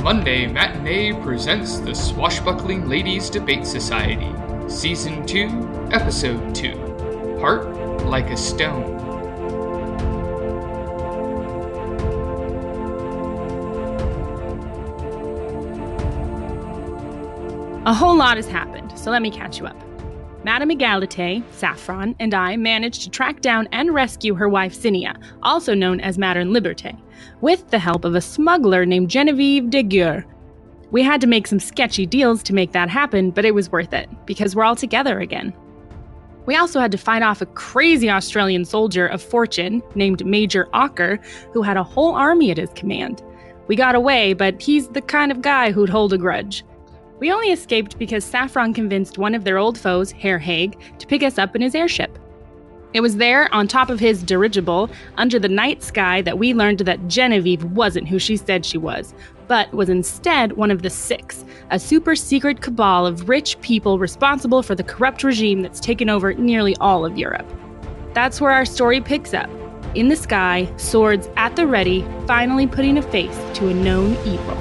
Monday Matinee presents the Swashbuckling Ladies Debate Society, Season 2, Episode 2, Heart Like a Stone. A whole lot has happened, so let me catch you up. Madame Egalite, Saffron, and I managed to track down and rescue her wife Cinia, also known as Madame Liberté, with the help of a smuggler named Genevieve de Guer. We had to make some sketchy deals to make that happen, but it was worth it, because we're all together again. We also had to fight off a crazy Australian soldier of fortune named Major Ocker, who had a whole army at his command. We got away, but he's the kind of guy who'd hold a grudge. We only escaped because Saffron convinced one of their old foes, Herr Haig, to pick us up in his airship. It was there, on top of his dirigible, under the night sky, that we learned that Genevieve wasn't who she said she was, but was instead one of the Six, a super-secret cabal of rich people responsible for the corrupt regime that's taken over nearly all of Europe. That's where our story picks up. In the sky, swords at the ready, finally putting a face to a known evil.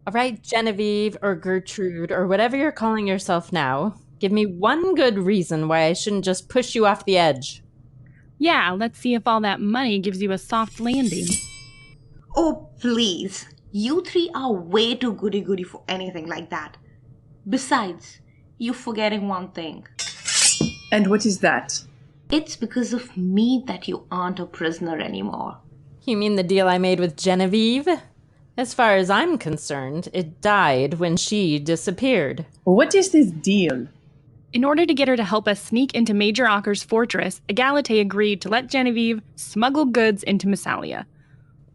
All right, Genevieve or Gertrude or whatever you're calling yourself now, give me one good reason why I shouldn't just push you off the edge. Yeah, let's see if all that money gives you a soft landing. Oh, please. You three are way too goody-goody for anything like that. Besides, you're forgetting one thing. And what is that? It's because of me that you aren't a prisoner anymore. You mean the deal I made with Genevieve? As far as I'm concerned, it died when she disappeared. What is this deal? In order to get her to help us sneak into Major Ocker's fortress, Egalite agreed to let Genevieve smuggle goods into Massalia.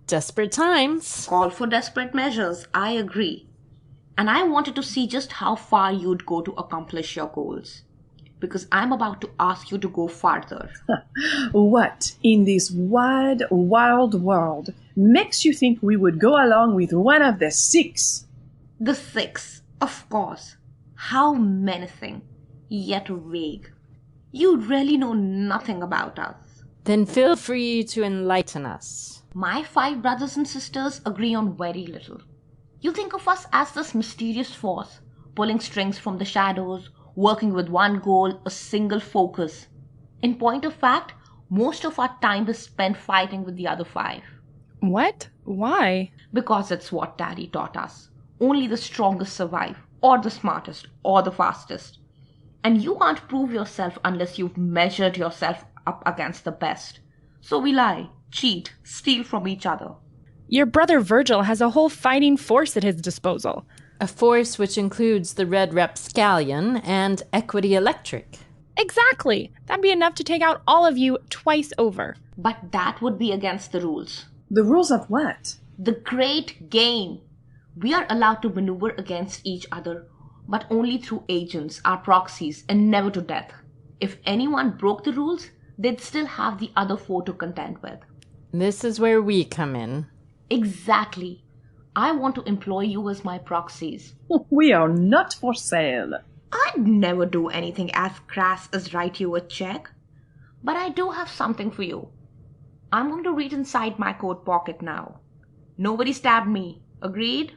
Desperate times. Call for desperate measures, I agree. And I wanted to see just how far you'd go to accomplish your goals. Because I'm about to ask you to go farther. What, in this wide, wild world, makes you think we would go along with one of the Six? The Six, of course. How menacing, yet vague. You really know nothing about us. Then feel free to enlighten us. My 5 brothers and sisters agree on very little. You think of us as this mysterious force, pulling strings from the shadows, working with one goal, a single focus. In point of fact, most of our time is spent fighting with the other 5. What? Why? Because it's what Daddy taught us. Only the strongest survive, or the smartest, or the fastest. And you can't prove yourself unless you've measured yourself up against the best. So we lie, cheat, steal from each other. Your brother Virgil has a whole fighting force at his disposal. A force which includes the Red Rapscallion and Equity Electric. Exactly! That'd be enough to take out all of you twice over. But that would be against the rules. The rules of what? The great game. We are allowed to maneuver against each other, but only through agents, our proxies, and never to death. If anyone broke the rules, they'd still have the other 4 to contend with. This is where we come in. Exactly. I want to employ you as my proxies. We are not for sale. I'd never do anything as crass as write you a check. But I do have something for you. I'm going to reach inside my coat pocket now. Nobody stabbed me. Agreed?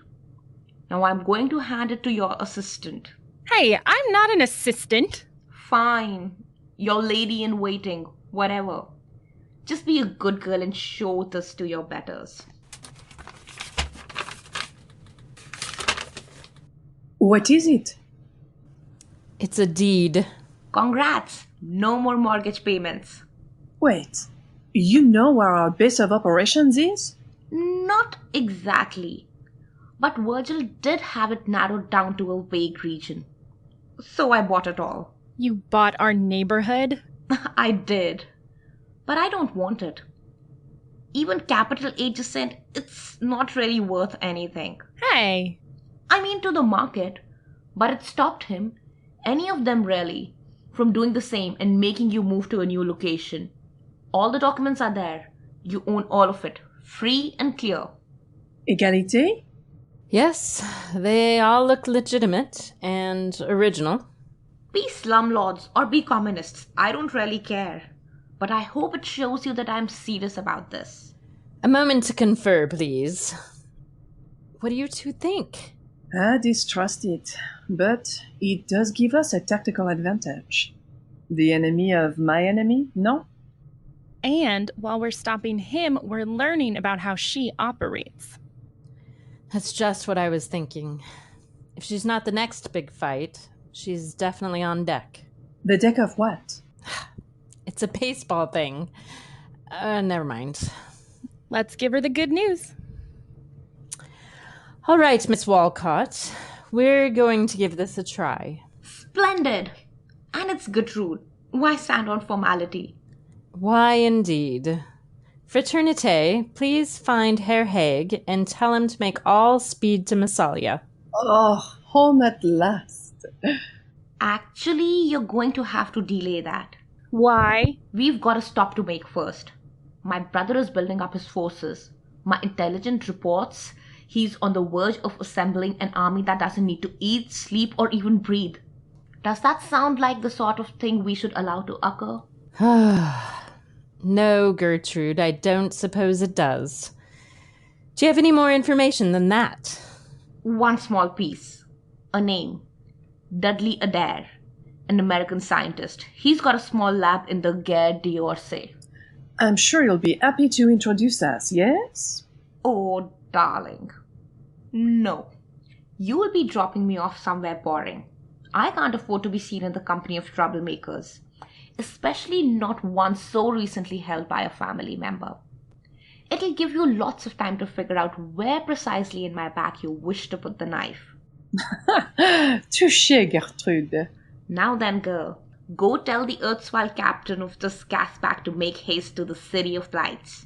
Now I'm going to hand it to your assistant. Hey, I'm not an assistant. Fine. Your lady in waiting. Whatever. Just be a good girl and show this to your betters. What is it? It's a deed. Congrats! No more mortgage payments. Wait, you know where our base of operations is? Not exactly. But Virgil did have it narrowed down to a vague region. So I bought it all. You bought our neighborhood? I did. But I don't want it. Even capital adjacent, it's not really worth anything. Hey! I mean to the market. But it stopped him, any of them really, from doing the same and making you move to a new location. All the documents are there. You own all of it. Free and clear. Égalité? Yes, they all look legitimate and original. Be slumlords or be communists, I don't really care. But I hope it shows you that I'm serious about this. A moment to confer, please. What do you two think? I distrust it, but it does give us a tactical advantage. The enemy of my enemy? No? And while we're stopping him, we're learning about how she operates. That's just what I was thinking. If she's not the next big fight, she's definitely on deck. The deck of what? It's a baseball thing. Never mind. Let's give her the good news. All right, Miss Walcott. We're going to give this a try. Splendid! And it's Gertrude. Why stand on formality? Why, indeed. Fraternité, please find Herr Haig and tell him to make all speed to Massalia. Oh, home at last. Actually, you're going to have to delay that. Why? We've got a stop to make first. My brother is building up his forces. My intelligence reports he's on the verge of assembling an army that doesn't need to eat, sleep, or even breathe. Does that sound like the sort of thing we should allow to occur? No, Gertrude, I don't suppose it does. Do you have any more information than that? One small piece. A name. Dudley Adair, an American scientist. He's got a small lab in the Gare d'Orsay. I'm sure you'll be happy to introduce us, yes? Oh, darling. No. You will be dropping me off somewhere boring. I can't afford to be seen in the company of troublemakers, especially not one so recently held by a family member. It'll give you lots of time to figure out where precisely in my back you wish to put the knife. Touché, Gertrude. Now then, girl, go tell the erstwhile captain of the Swashbuckling to make haste to the City of Lights.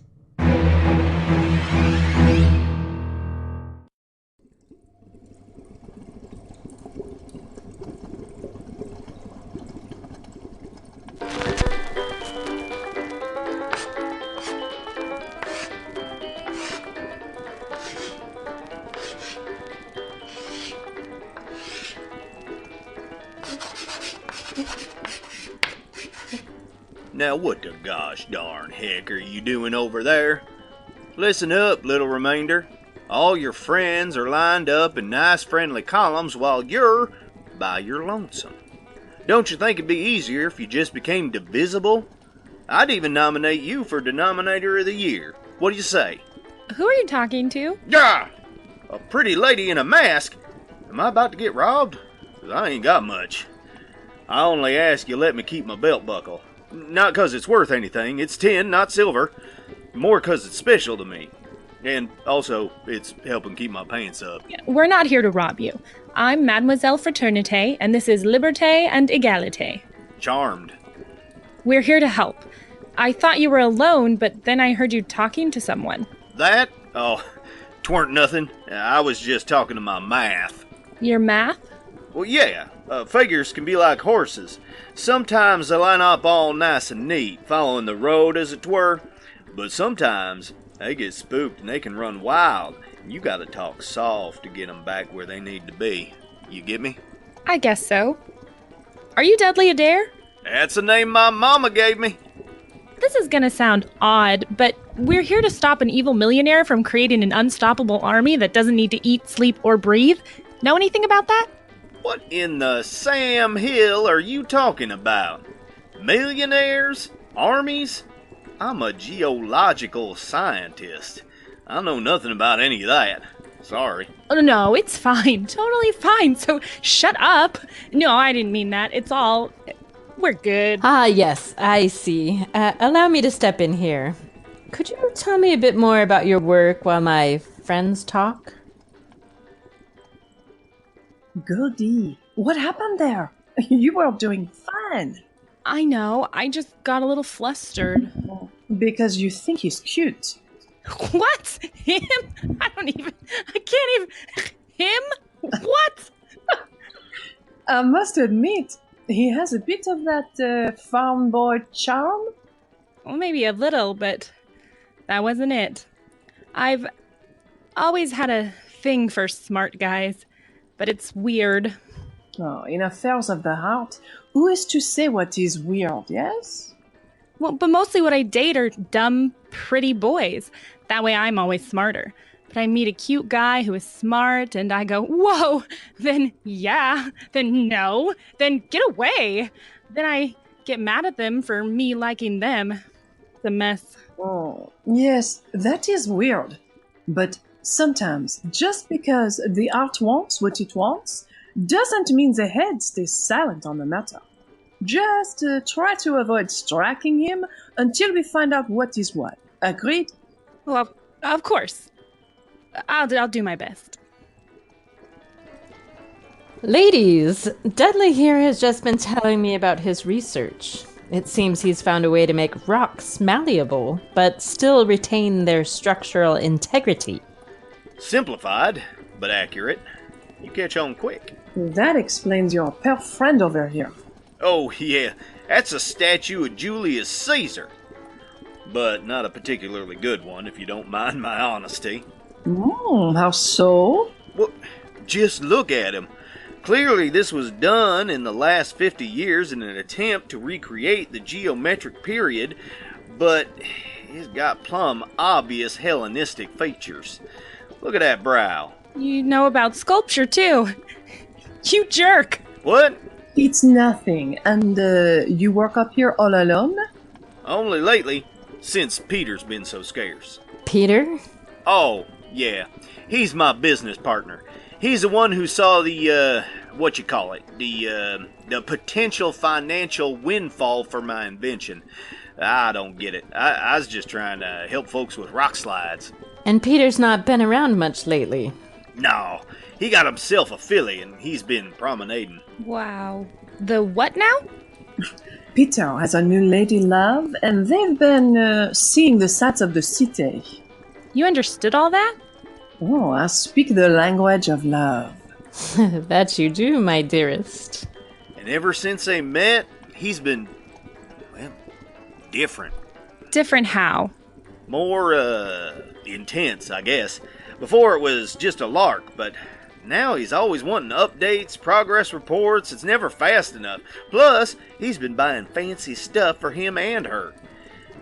Now what the gosh darn heck are you doing over there? Listen up, little remainder. All your friends are lined up in nice friendly columns while you're by your lonesome. Don't you think it'd be easier if you just became divisible? I'd even nominate you for Denominator of the Year. What do you say? Who are you talking to? Gah! A pretty lady in a mask? Am I about to get robbed? 'Cause I ain't got much. I only ask you let me keep my belt buckle. Not 'cause it's worth anything, it's tin, not silver. More 'cause it's special to me. And also, it's helping keep my pants up. We're not here to rob you. I'm Mademoiselle Fraternité, and this is Liberté and Égalité. Charmed. We're here to help. I thought you were alone, but then I heard you talking to someone. That? Oh, 'tweren't nothing. I was just talking to my math. Your math? Well, yeah, figures can be like horses. Sometimes they line up all nice and neat, following the road as it were. But sometimes they get spooked and they can run wild, and you gotta talk soft to get them back where they need to be. You get me? I guess so. Are you Dudley Adair? That's the name my mama gave me. This is gonna sound odd, but we're here to stop an evil millionaire from creating an unstoppable army that doesn't need to eat, sleep, or breathe. Know anything about that? What in the Sam Hill are you talking about? Millionaires? Armies? I'm a geological scientist. I know nothing about any of that. Sorry. Oh, no, it's fine. Totally fine. So shut up. No, I didn't mean that. It's all... We're good. Ah, yes, I see. Allow me to step in here. Could you tell me a bit more about your work while my friends talk? Goody. What happened there? You were doing fine. I know. I just got a little flustered. Because you think he's cute. What? Him? I can't even... Him? What? I must admit, he has a bit of that farm boy charm. Well, maybe a little, but that wasn't it. I've always had a thing for smart guys, but it's weird. Oh, in affairs of the heart, who is to say what is weird, yes? Well, but mostly what I date are dumb, pretty boys. That way I'm always smarter. But I meet a cute guy who is smart, and I go, whoa, then yeah, then no, then get away. Then I get mad at them for me liking them. It's a mess. Oh, yes, that is weird. But sometimes, just because the heart wants what it wants, doesn't mean the head stays silent on the matter. Just try to avoid striking him until we find out what is what. Agreed? Well, of course. I'll do my best. Ladies, Dudley here has just been telling me about his research. It seems he's found a way to make rocks malleable, but still retain their structural integrity. Simplified, but accurate. You catch on quick. That explains your pale friend over here. Oh, yeah, that's a statue of Julius Caesar. But not a particularly good one, if you don't mind my honesty. How so? Well, just look at him. Clearly, this was done in the last 50 years in an attempt to recreate the geometric period, but it's got plumb obvious Hellenistic features. Look at that brow. You know about sculpture, too. You jerk. What? It's nothing. And you work up here all alone? Only lately, since Peter's been so scarce. Peter? Oh, yeah. He's my business partner. He's the one who saw the, the potential financial windfall for my invention. I don't get it. I was just trying to help folks with rock slides. And Peter's not been around much lately. No, he got himself a filly and he's been promenading. Wow. The what now? Peter has a new lady love, and they've been seeing the sights of the city. You understood all that? Oh, I speak the language of love. That you do, my dearest. And ever since they met, he's been, well, different. Different how? More, intense, I guess. Before it was just a lark, but now he's always wanting updates, progress reports. It's never fast enough. Plus, he's been buying fancy stuff for him and her.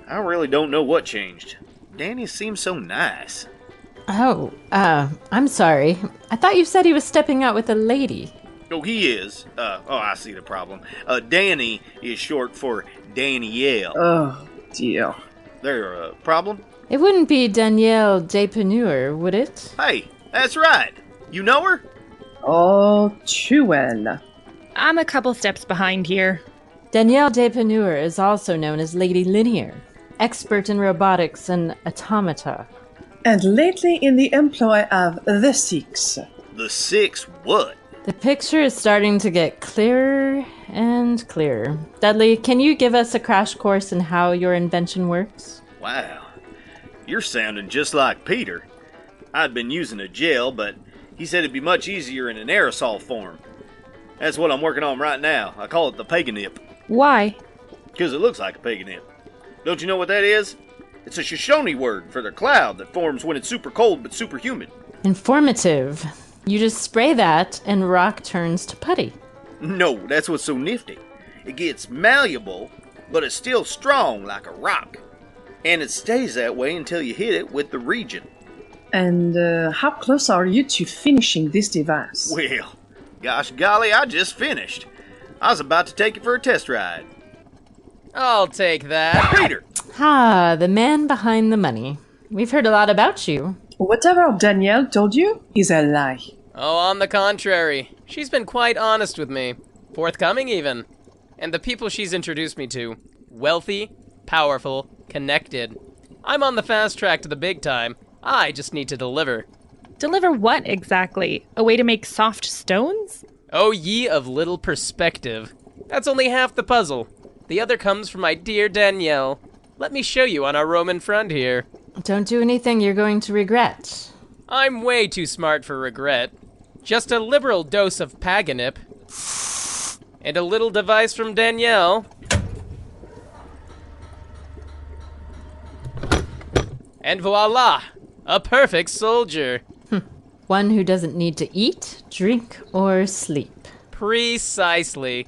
I really don't know what changed. Danny seems so nice. Oh, I'm sorry. I thought you said he was stepping out with a lady. Oh, he is. I see the problem. Danny is short for Danielle. Oh, dear. There a problem? It wouldn't be Danielle Depenure, would it? Hey, that's right. You know her? Oh, too well. I'm a couple steps behind here. Danielle Depenure is also known as Lady Linear, expert in robotics and automata. And lately in the employ of the Six. The Six what? The picture is starting to get clearer and clearer. Dudley, can you give us a crash course in how your invention works? Wow. You're sounding just like Peter. I'd been using a gel, but he said it'd be much easier in an aerosol form. That's what I'm working on right now. I call it the paganip. Why? Because it looks like a paganip. Don't you know what that is? It's a Shoshone word for the cloud that forms when it's super cold but super humid. Informative. You just spray that and rock turns to putty. No, that's what's so nifty. It gets malleable, but it's still strong like a rock. And it stays that way until you hit it with the region. And how close are you to finishing this device? Well, gosh golly, I just finished. I was about to take it for a test ride. I'll take that. Peter! Ah, the man behind the money. We've heard a lot about you. Whatever Danielle told you is a lie. Oh, on the contrary. She's been quite honest with me. Forthcoming, even. And the people she's introduced me to. Wealthy, powerful, connected. I'm on the fast track to the big time. I just need to deliver. Deliver what exactly? A way to make soft stones? Oh, ye of little perspective. That's only half the puzzle. The other comes from my dear Danielle. Let me show you on our Roman front here. Don't do anything you're going to regret. I'm way too smart for regret. Just a liberal dose of paganip. And a little device from Danielle. And voila! A perfect soldier. One who doesn't need to eat, drink, or sleep. Precisely.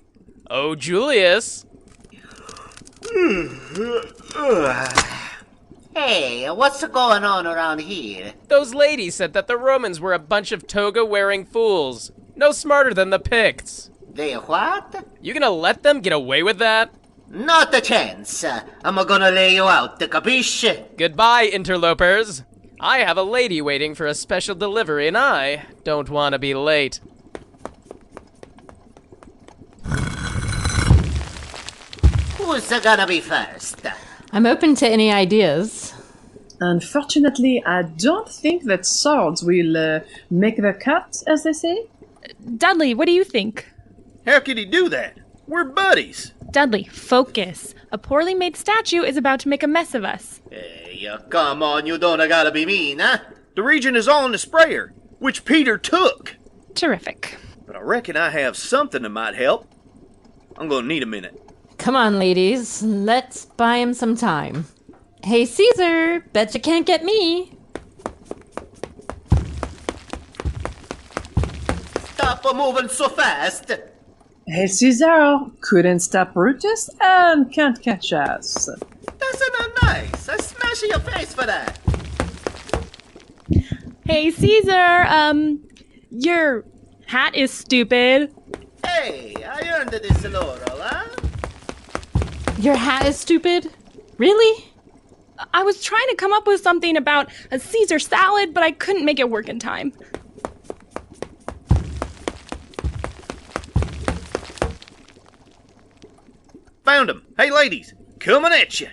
Oh, Julius. Hey, what's going on around here? Those ladies said that the Romans were a bunch of toga-wearing fools. No smarter than the Picts. They what? You gonna let them get away with that? Not a chance. I'm gonna lay you out, capiche? Goodbye, interlopers. I have a lady waiting for a special delivery and I don't want to be late. Who's gonna be first? I'm open to any ideas. Unfortunately, I don't think that swords will make the cut, as they say. Dudley, what do you think? How could he do that? We're buddies. Dudley, focus. A poorly made statue is about to make a mess of us. Hey, come on, you don't gotta be mean, huh? The region is all in the sprayer, which Peter took. Terrific. But I reckon I have something that might help. I'm gonna need a minute. Come on, ladies. Let's buy him some time. Hey, Caesar, bet you can't get me. Stop moving so fast. Hey, Caesar couldn't stop Brutus and can't catch us. That's not nice. I smash your face for that. Hey, Caesar, your hat is stupid. Hey, I earned this laurel, huh? Your hat is stupid? Really? I was trying to come up with something about a Caesar salad, but I couldn't make it work in time. Found him. Hey, ladies, coming at you.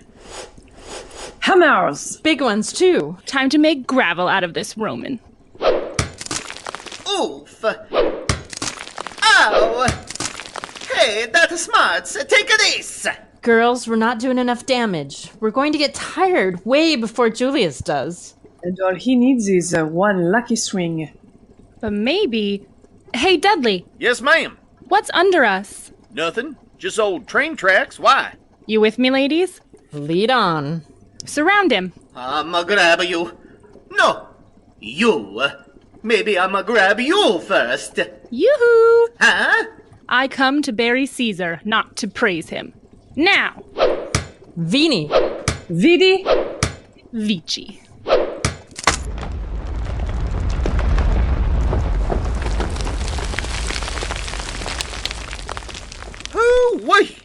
Hammers! Big ones, too. Time to make gravel out of this Roman. Oof. Ow! Hey, that's smart. Take this. Girls, we're not doing enough damage. We're going to get tired way before Julius does. And all he needs is one lucky swing. But maybe... Hey, Dudley, Yes, ma'am. what's under us? Nothing. Just old train tracks. Why? You with me, ladies? Lead on. Surround him. I'ma grab you. No, you. Maybe I'ma grab you first. Yoo-hoo! Huh? I come to bury Caesar, not to praise him. Now, Vini. Vidi? Vici. Hoo-wee!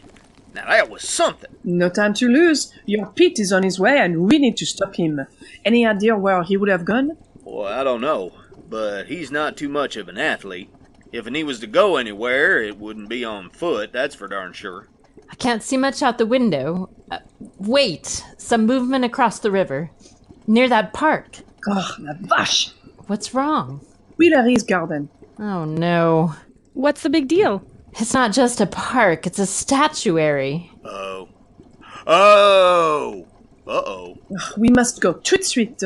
Now that was something. No time to lose. Your Pete is on his way and we need to stop him. Any idea where he would have gone? Well, I don't know, but he's not too much of an athlete. If he was to go anywhere, it wouldn't be on foot, that's for darn sure. I can't see much out the window. Wait, some movement across the river. Near that park. Oh, la vache! What's wrong? Tuileries Garden. Oh, no. What's the big deal? It's not just a park, it's a statuary. Oh. Oh! Uh-oh. We must go tout de suite.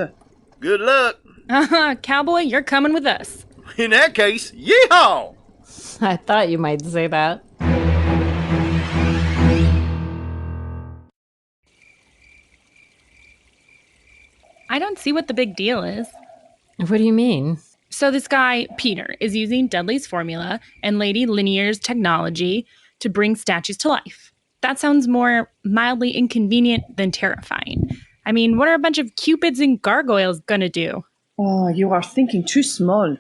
Good luck. Cowboy, you're coming with us. In that case, yeehaw! I thought you might say that. I don't see what the big deal is. What do you mean? So this guy, Peter, is using Dudley's formula and Lady Linear's technology to bring statues to life. That sounds more mildly inconvenient than terrifying. I mean, what are a bunch of cupids and gargoyles gonna do? Oh, you are thinking too small.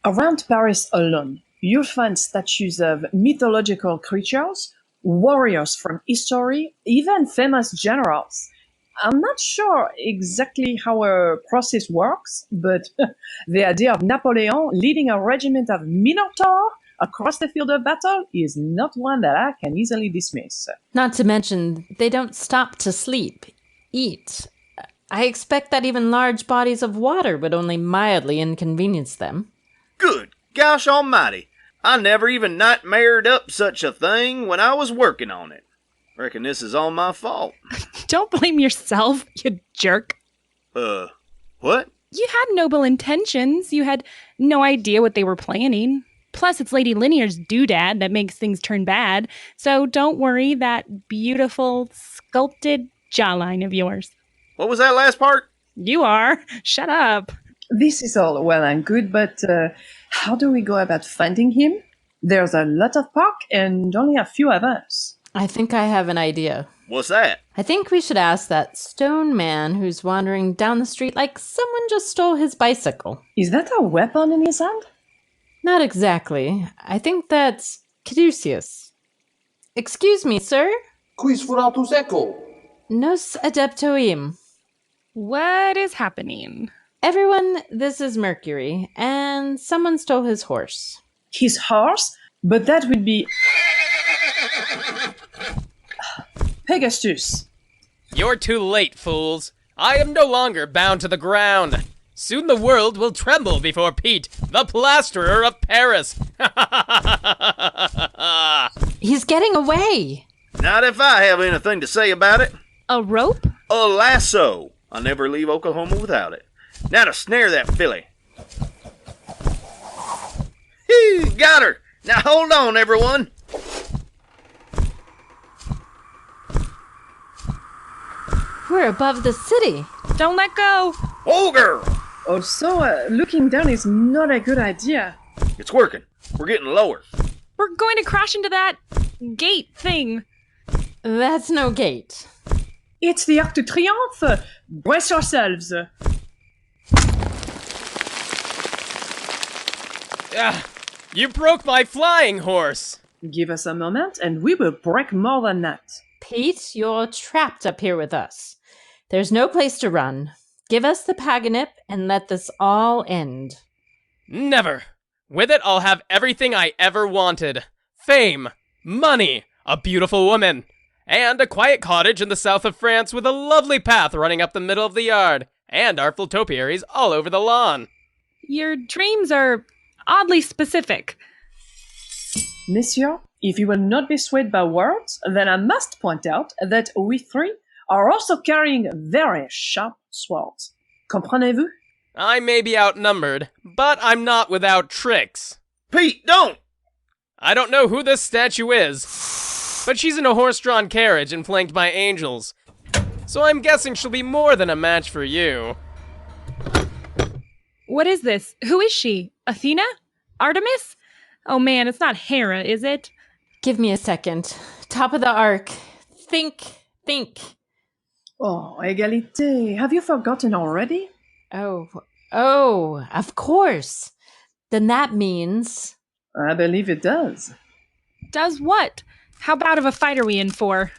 Around Paris alone, you'll find statues of mythological creatures, warriors from history, even famous generals. I'm not sure exactly how a process works, but the idea of Napoleon leading a regiment of Minotaur across the field of battle is not one that I can easily dismiss. Not to mention, they don't stop to sleep, eat. I expect that even large bodies of water would only mildly inconvenience them. Good gosh almighty. I never even nightmared up such a thing when I was working on it. Reckon this is all my fault. Don't blame yourself, you jerk. What? You had noble intentions. You had no idea what they were planning. Plus, it's Lady Linear's doodad that makes things turn bad. So don't worry that beautiful, sculpted jawline of yours. What was that last part? You are. Shut up. This is all well and good, but how do we go about finding him? There's a lot of park and only a few of us. I think I have an idea. What's that? I think we should ask that stone man who's wandering down the street like someone just stole his bicycle. Is that a weapon in his hand? Not exactly. I think that's Caduceus. Excuse me, sir? Quis furatus echo? Nos adeptoim. What is happening? Everyone, this is Mercury, and someone stole his horse. His horse? But that would be... Pegasus. You're too late, fools. I am no longer bound to the ground. Soon the world will tremble before Pete, the plasterer of Paris. He's getting away! Not if I have anything to say about it. A rope? A lasso. I'll never leave Oklahoma without it. Now to snare that filly. Hee, got her. Now hold on, everyone. We're above the city. Don't let go. Ogre! Also, looking down is not a good idea. It's working. We're getting lower. We're going to crash into that gate thing. That's no gate. It's the Arc de Triomphe. Brace yourselves. You broke my flying horse. Give us a moment and we will break more than that. Pete, you're trapped up here with us. There's no place to run. Give us the paganip and let this all end. Never. With it, I'll have everything I ever wanted. Fame, money, a beautiful woman, and a quiet cottage in the south of France with a lovely path running up the middle of the yard, and artful topiaries all over the lawn. Your dreams are oddly specific. Monsieur, if you will not be swayed by words, then I must point out that we three are also carrying very sharp swords. Comprenez-vous? I may be outnumbered, but I'm not without tricks. Pete, don't! I don't know who this statue is, but she's in a horse-drawn carriage and flanked by angels. So I'm guessing she'll be more than a match for you. What is this? Who is she? Athena? Artemis? Oh man, it's not Hera, is it? Give me a second. Top of the arc. Think. Oh, Égalité, have you forgotten already? Oh, of course. Then that means... I believe it does. Does what? How bad of a fight are we in for?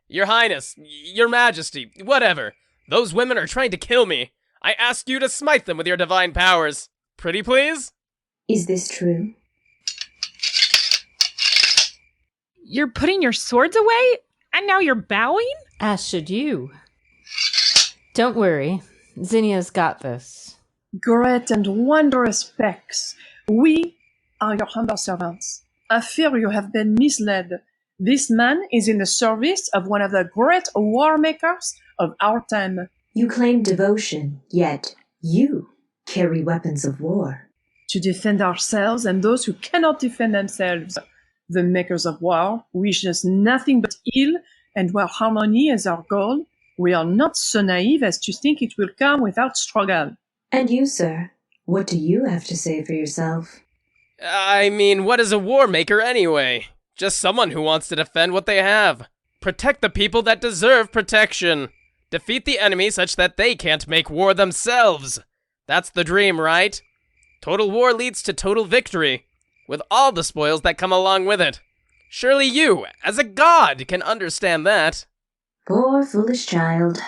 Your Highness, Your Majesty, whatever. Those women are trying to kill me. I ask you to smite them with your divine powers. Pretty please? Is this true? You're putting your swords away? And now you're bowing? As should you. Don't worry. Zinnia's got this. Great and wondrous Pex, we are your humble servants. I fear you have been misled. This man is in the service of one of the great war makers of our time. You claim devotion, yet you carry weapons of war. To defend ourselves and those who cannot defend themselves. The makers of war wish us nothing but ill, and while harmony is our goal, we are not so naive as to think it will come without struggle. And you, sir, what do you have to say for yourself? I mean, what is a war maker anyway? Just someone who wants to defend what they have. Protect the people that deserve protection. Defeat the enemy such that they can't make war themselves. That's the dream, right? Total war leads to total victory, with all the spoils that come along with it. Surely you, as a god, can understand that. Poor foolish child.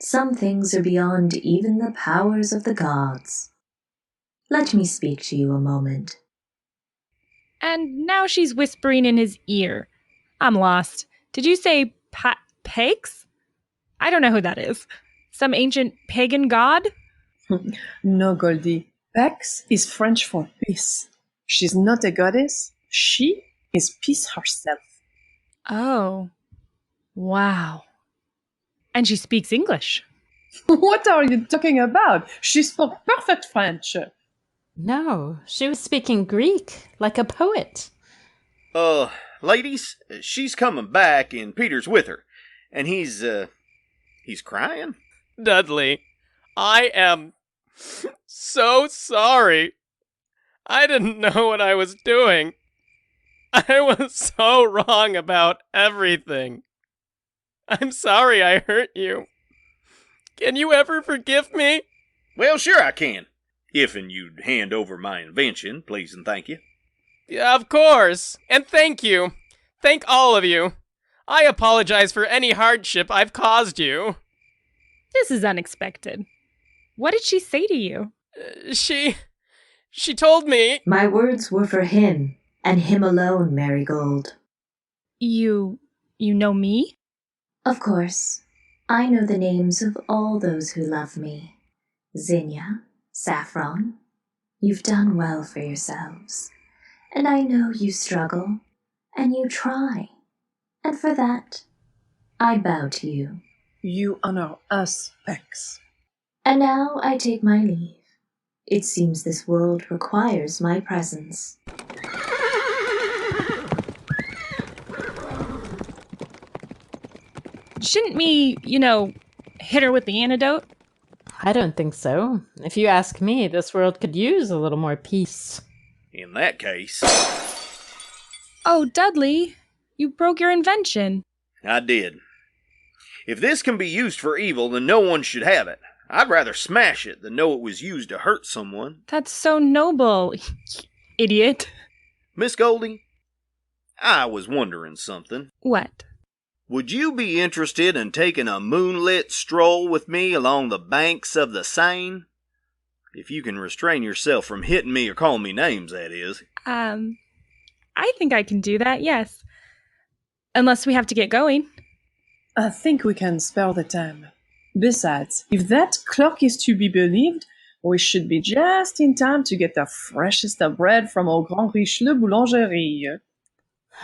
Some things are beyond even the powers of the gods. Let me speak to you a moment. And now she's whispering in his ear. I'm lost. Did you say Pex? I don't know who that is. Some ancient pagan god? No, Goldie. Pex is French for peace. She's not a goddess. She is peace herself. Oh. Wow. And she speaks English. What are you talking about? She spoke perfect French. No, she was speaking Greek, like a poet. Ladies, she's coming back and Peter's with her. And he's He's crying? Dudley, I am so sorry. I didn't know what I was doing. I was so wrong about everything. I'm sorry I hurt you. Can you ever forgive me? Well, sure I can. If'n you'd hand over my invention, please and thank you. Yeah, of course. And thank you. Thank all of you. I apologize for any hardship I've caused you. This is unexpected. What did she say to you? She told me... My words were for him, and him alone, Marigold. You know me? Of course. I know the names of all those who love me. Zinnia, Saffron, you've done well for yourselves. And I know you struggle, and you try. And for that, I bow to you. You honor us, Pex. And now I take my leave. It seems this world requires my presence. Shouldn't we, hit her with the antidote? I don't think so. If you ask me, this world could use a little more peace. In that case... Oh, Dudley, you broke your invention. I did. If this can be used for evil, then no one should have it. I'd rather smash it than know it was used to hurt someone. That's so noble, idiot. Miss Goldie, I was wondering something. What? Would you be interested in taking a moonlit stroll with me along the banks of the Seine? If you can restrain yourself from hitting me or calling me names, that is. I think I can do that, yes. Unless we have to get going. I think we can spare the time. Besides, if that clock is to be believed, we should be just in time to get the freshest of bread from our Grand Richelieu Boulangerie.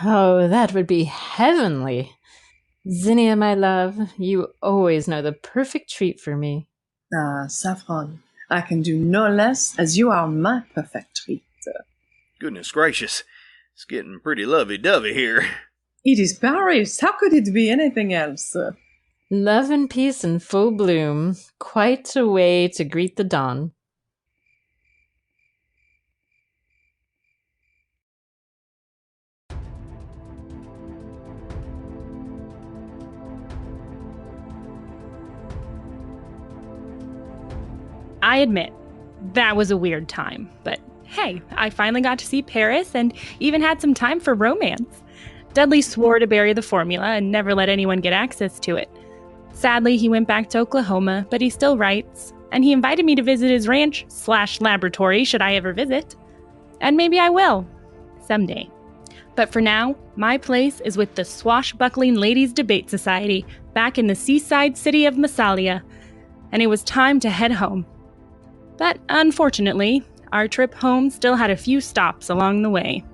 Oh, that would be heavenly. Zinnia, my love, you always know the perfect treat for me. Ah, Saffron, I can do no less, as you are my perfect treat. Goodness gracious, it's getting pretty lovey-dovey here. It is Paris. How could it be anything else? Love and peace in full bloom. Quite a way to greet the dawn. I admit, that was a weird time, but hey, I finally got to see Paris and even had some time for romance. Dudley swore to bury the formula and never let anyone get access to it. Sadly, he went back to Oklahoma, but he still writes, and he invited me to visit his ranch/laboratory should I ever visit. And maybe I will, someday. But for now, my place is with the Swashbuckling Ladies Debate Society back in the seaside city of Massalia, and it was time to head home. But unfortunately, our trip home still had a few stops along the way.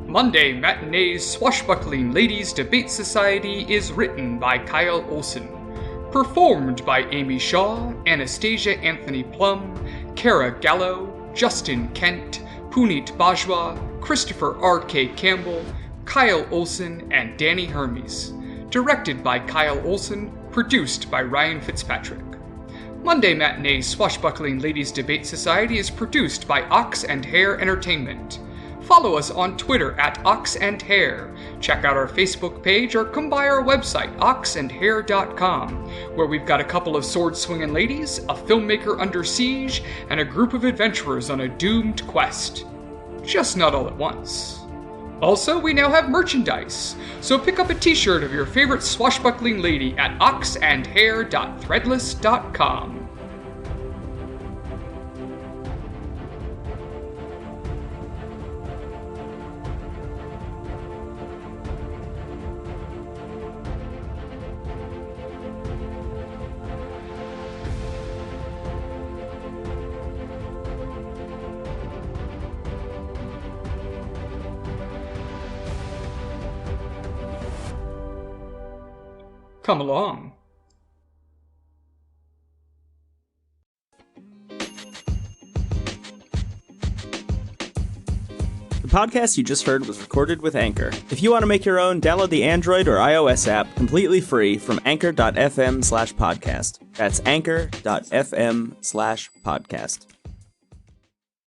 Monday Matinee's Swashbuckling Ladies Debate Society is written by Kyle Olson. Performed by Amy Shaw, Anastasia Anthony Plum, Kara Gallo, Justin Kent, Punit Bajwa, Christopher R.K. Campbell, Kyle Olson, and Danny Hermes. Directed by Kyle Olson, produced by Ryan Fitzpatrick. Monday Matinee's Swashbuckling Ladies Debate Society is produced by Ox and Hare Entertainment. Follow us on Twitter at Ox and Hare. Check out our Facebook page or come by our website, oxandhare.com, where we've got a couple of sword-swinging ladies, a filmmaker under siege, and a group of adventurers on a doomed quest. Just not all at once. Also, we now have merchandise, so pick up a t-shirt of your favorite swashbuckling lady at oxandhare.threadless.com. Come along. The podcast you just heard was recorded with Anchor. If you want to make your own, download the Android or iOS app completely free from anchor.fm/podcast. That's anchor.fm/podcast.